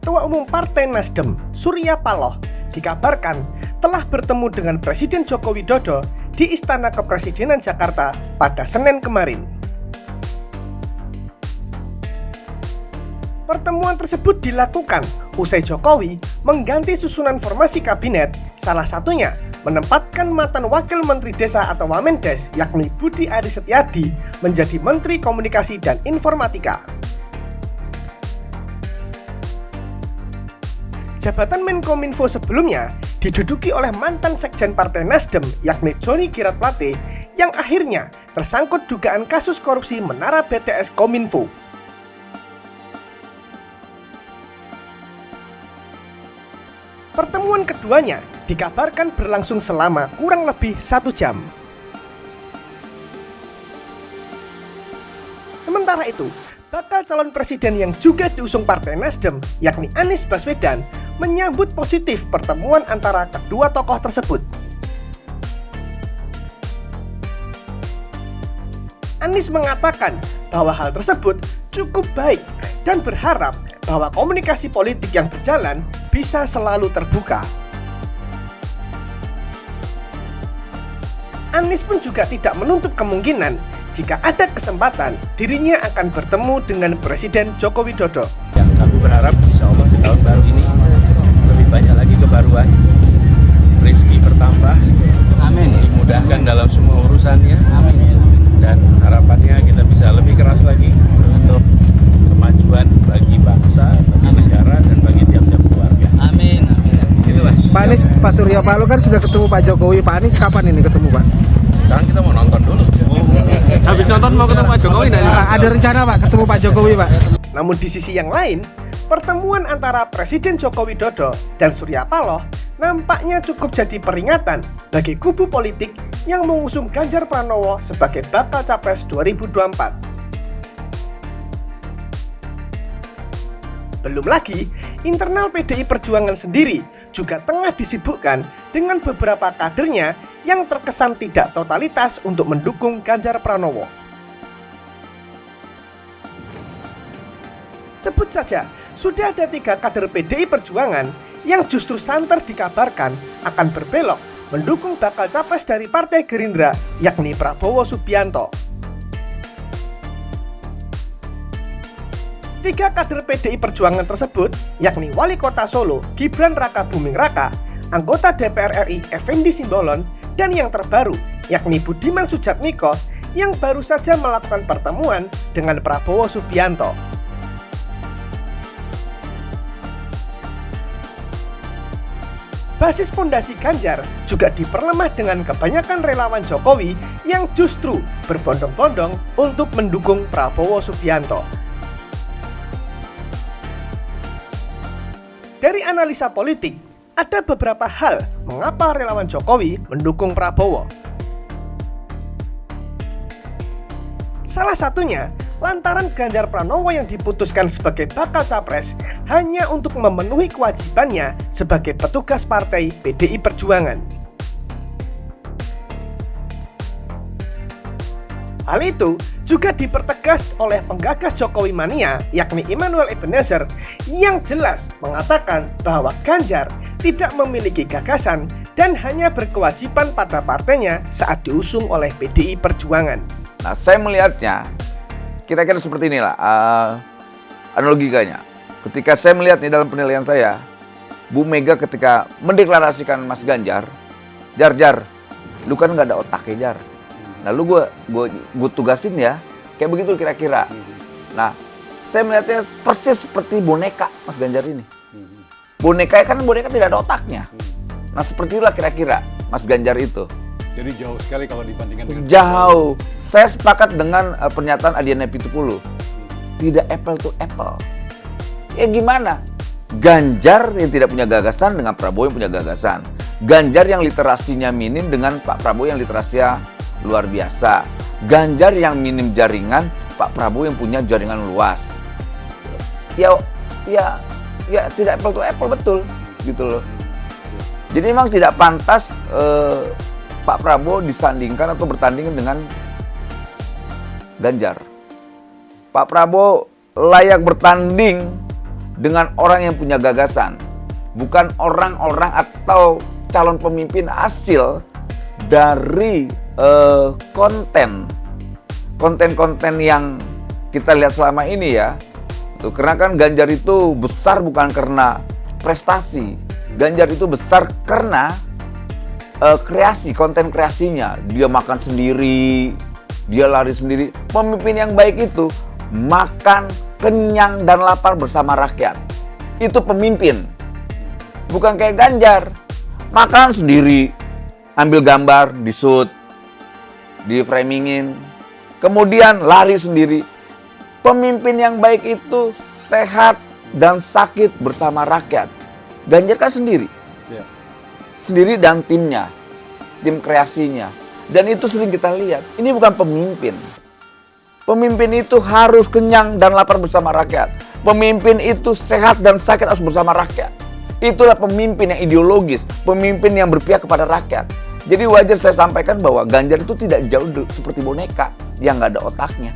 Ketua Umum Partai Nasdem, Surya Paloh, dikabarkan telah bertemu dengan Presiden Joko Widodo di Istana Kepresidenan Jakarta pada Senin kemarin. Pertemuan tersebut dilakukan usai Jokowi mengganti susunan formasi kabinet, salah satunya menempatkan mantan Wakil Menteri Desa atau Wamendes yakni Budi Aris Setiadi menjadi Menteri Komunikasi dan Informatika. Jabatan Menkominfo sebelumnya diduduki oleh mantan Sekjen Partai Nasdem yakni Joni Girat Plate yang akhirnya tersangkut dugaan kasus korupsi Menara BTS Kominfo. Pertemuan keduanya dikabarkan berlangsung selama kurang lebih 1 jam. Sementara itu, bakal calon presiden yang juga diusung Partai Nasdem, yakni Anies Baswedan, menyambut positif pertemuan antara kedua tokoh tersebut. Anies mengatakan bahwa hal tersebut cukup baik dan berharap bahwa komunikasi politik yang berjalan bisa selalu terbuka. Anies pun juga tidak menutup kemungkinan jika ada kesempatan dirinya akan bertemu dengan Presiden Joko Widodo. Yang kami berharap insya Allah di tahun baru ini lebih banyak lagi kebaruan, rezeki bertambah, amin, dimudahkan dalam semua urusannya, amin. Dan harapannya kita bisa lebih keras lagi untuk kemajuan bagi bangsa, bagi negara, dan bagi tiap-tiap keluarga. Amin. Gitu, Mas. Pak Anies, Pak Surya Paloh kan sudah ketemu Pak Jokowi. Pak Anies kapan ini ketemu, Pak? Sekarang kita mau nonton dulu. Habis nonton mau ketemu Pak Jokowi nanti. Ada rencana Pak ketemu Pak Jokowi, Pak? Namun di sisi yang lain, pertemuan antara Presiden Joko Widodo dan Surya Paloh nampaknya cukup jadi peringatan bagi kubu politik yang mengusung Ganjar Pranowo sebagai bakal capres 2024. Belum lagi, internal PDI Perjuangan sendiri juga tengah disibukkan dengan beberapa kadernya yang terkesan tidak totalitas untuk mendukung Ganjar Pranowo. Sebut saja, sudah ada 3 kader PDI Perjuangan yang justru santer dikabarkan akan berbelok mendukung bakal capres dari Partai Gerindra, yakni Prabowo Subianto. 3 kader PDI Perjuangan tersebut, yakni Wali Kota Solo, Gibran Raka Buming Raka, anggota DPR RI Effendi Simbolon, dan yang terbaru, yakni Budiman Sujatmiko, yang baru saja melakukan pertemuan dengan Prabowo Subianto. Basis pondasi Ganjar juga diperlemah dengan kebanyakan relawan Jokowi yang justru berbondong-bondong untuk mendukung Prabowo Subianto. Dari analisa politik, ada beberapa hal mengapa relawan Jokowi mendukung Prabowo. Salah satunya, lantaran Ganjar Pranowo yang diputuskan sebagai bakal capres hanya untuk memenuhi kewajibannya sebagai petugas partai PDI Perjuangan. Hal itu juga dipertegas oleh penggagas Jokowi Mania, yakni Immanuel Ebenezer, yang jelas mengatakan bahwa Ganjar tidak memiliki gagasan dan hanya berkewajiban pada partainya saat diusung oleh PDI Perjuangan. Nah, saya melihatnya kira-kira seperti inilah analogikanya. Ketika saya melihat nih dalam penilaian saya, Bu Mega ketika mendeklarasikan Mas Ganjar, Jar, lu kan nggak ada otaknya Jar. Nah, lu gue tugasin ya, kayak begitu kira-kira. Nah, saya melihatnya persis seperti boneka Mas Ganjar ini. Boneka tidak ada otaknya. Nah, seperti itulah kira-kira Mas Ganjar itu. Jadi jauh sekali kalau dibandingkan dengan jauh. Saya sepakat dengan pernyataan Adiana Pitupulu. Tidak apple to apple. Ya gimana? Ganjar yang tidak punya gagasan dengan Prabowo yang punya gagasan. Ganjar yang literasinya minim dengan Pak Prabowo yang literasinya luar biasa. Ganjar yang minim jaringan, Pak Prabowo yang punya jaringan luas. Ya tidak apple to apple, betul gitu loh. Jadi memang tidak pantas Pak Prabowo disandingkan atau bertanding dengan Ganjar. Pak Prabowo layak bertanding dengan orang yang punya gagasan, bukan orang-orang atau calon pemimpin hasil dari konten-konten yang kita lihat selama ini ya. Tuh, karena kan Ganjar itu besar bukan karena prestasi. Ganjar itu besar karena kreasi, konten kreasinya. Dia makan sendiri, dia lari sendiri. Pemimpin yang baik itu makan, kenyang, dan lapar bersama rakyat. Itu pemimpin. Bukan kayak Ganjar. Makan sendiri, ambil gambar, di-shoot, di-framingin. Kemudian lari sendiri. Pemimpin yang baik itu sehat dan sakit bersama rakyat. Ganjar kan sendiri. Ya. Sendiri dan timnya, tim kreasinya. Dan itu sering kita lihat. Ini bukan pemimpin. Pemimpin itu harus kenyang dan lapar bersama rakyat. Pemimpin itu sehat dan sakit harus bersama rakyat. Itulah pemimpin yang ideologis, pemimpin yang berpihak kepada rakyat. Jadi wajar saya sampaikan bahwa Ganjar itu tidak jauh seperti boneka yang nggak ada otaknya.